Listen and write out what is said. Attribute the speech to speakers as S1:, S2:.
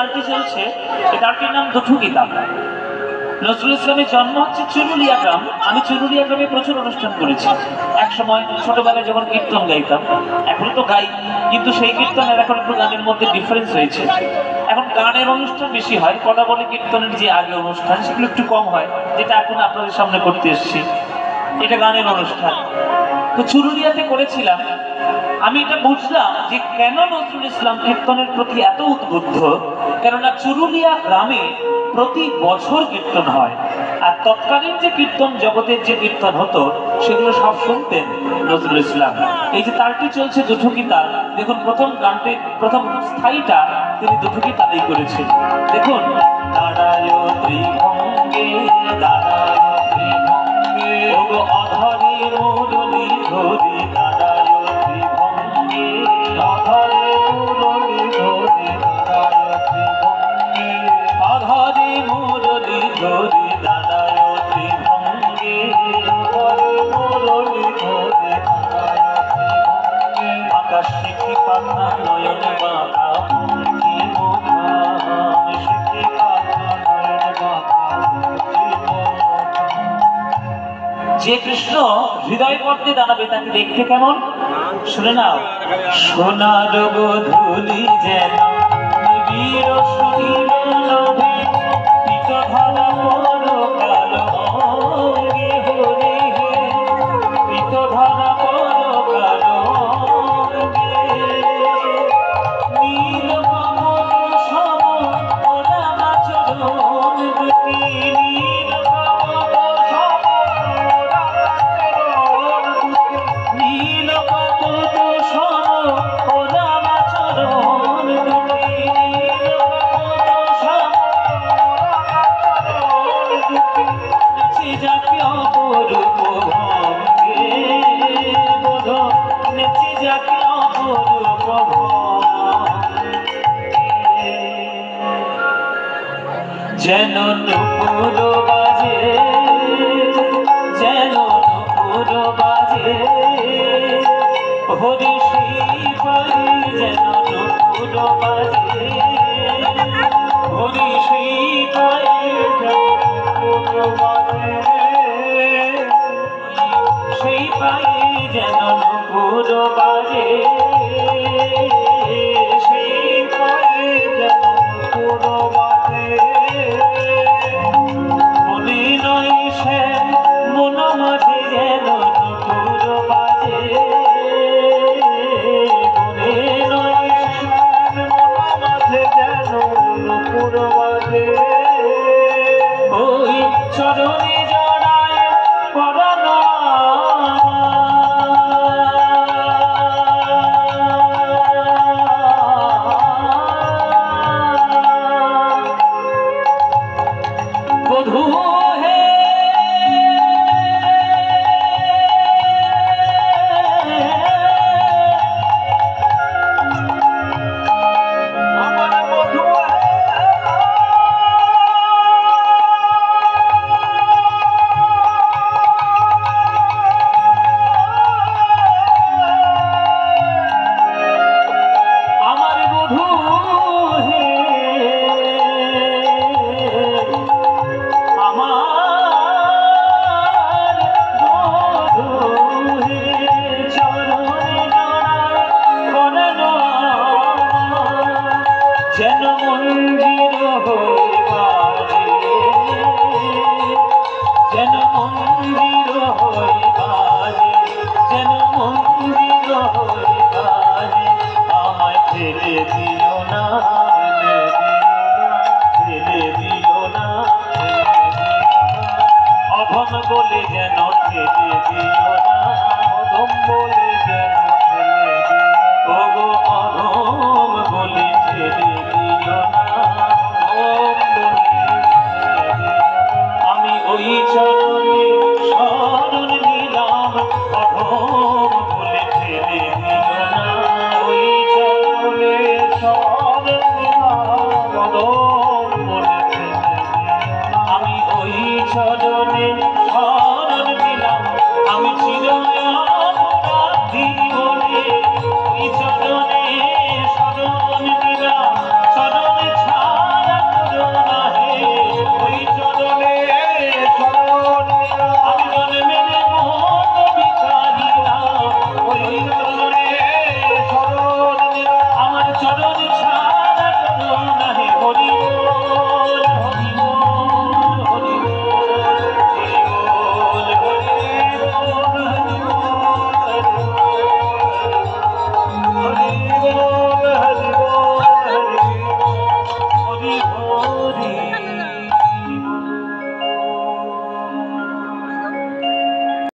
S1: তালটি চলছে, এই তালটির নাম দুঠুকি তাল। নজরুল ইসলামের জন্ম হচ্ছে চুরুলিয়া গ্রাম। আমি চুরুলিয়া গ্রামে প্রচুর অনুষ্ঠান করেছি এক সময়, ছোটবেলায় যখন কীর্তন গাইতাম। এখন তো গাই, কিন্তু সেই কীর্তনের এখন একটু গানের মধ্যে ডিফারেন্স হয়েছে। এখন গানের অনুষ্ঠান বেশি হয়, কথা বলে কীর্তনের যে আগে অনুষ্ঠান সেগুলো একটু কম হয়, যেটা এখন আপনাদের সামনে করতে এসেছি। এটা গানের অনুষ্ঠান। তো চুরুলিয়াতে করেছিলাম। আমি এটা বুঝলাম যে কেন নজরুল ইসলাম কীর্তনের প্রতি এত উদ্বুদ্ধ। কেননা চুরুলিয়া গ্রামে প্রতি বছর কীর্তন হয়, আর তৎকালীন যে কীর্তন জগতের যে কীর্তন হতো সেগুলো সব শুনতেন নজরুল ইসলাম। এই যে তালটি চলছে দুঠুকি তাল, দেখুন প্রথম গানটি, প্রথম স্থায়ীটা তিনি দুঠুকি তালেই করেছেন। দেখুন, দাঁড়ায় ত্রিভঙ্গে, দাঁড়ায় ত্রিভঙ্গে, ওগো অধরে মুরলি ধরি, দাঁড়ায় ত্রিভঙ্গে, অধরে মুরলি ধরি, দাঁড়ায় ত্রিভঙ্গে, অধরে মুরলি ধরি, দাঁড়ায় ত্রিভঙ্গে, অধরে মুরলি ধরি, দাঁড়ায় ত্রিভঙ্গে, আকাশ শিখি পাখা নয়ন বাঁকা মূর্তি মোখান, শিখি পাখা নয়ন বাঁকা মূর্তি মোখান। যে কৃষ্ণ হৃদয় পদ্মে দাঁড়াবে তাকে দেখতে কেমন, শুনে নাও। সোনার গোধূলি যেন নিবিড় সুনীল নভে, পীতধরা পরকাল অঙ্গে হরি হে, পীতধরা পরকাল অঙ্গে, নীল কমল সম রামাচরণ দুটি, নীল কমল সম রামাচরণ দুটি, নীল কমল সম রামাচরণ দুটি, নীল কমল সম রামাচরণ দুটি, নেচে যাকে অপরূপ ভঙ্গে, বোধ নেচে যাকে অপরূপ ভঙ্গে, যেন নুপুর বাজে, যেন নুপুর বাজে, হরি সেই পায়ে যেন নুপুর বাজে, হরি সেই পায়ে যেন নুপুর বাজে, সেই পায়ে যেন নুপুর বাজে,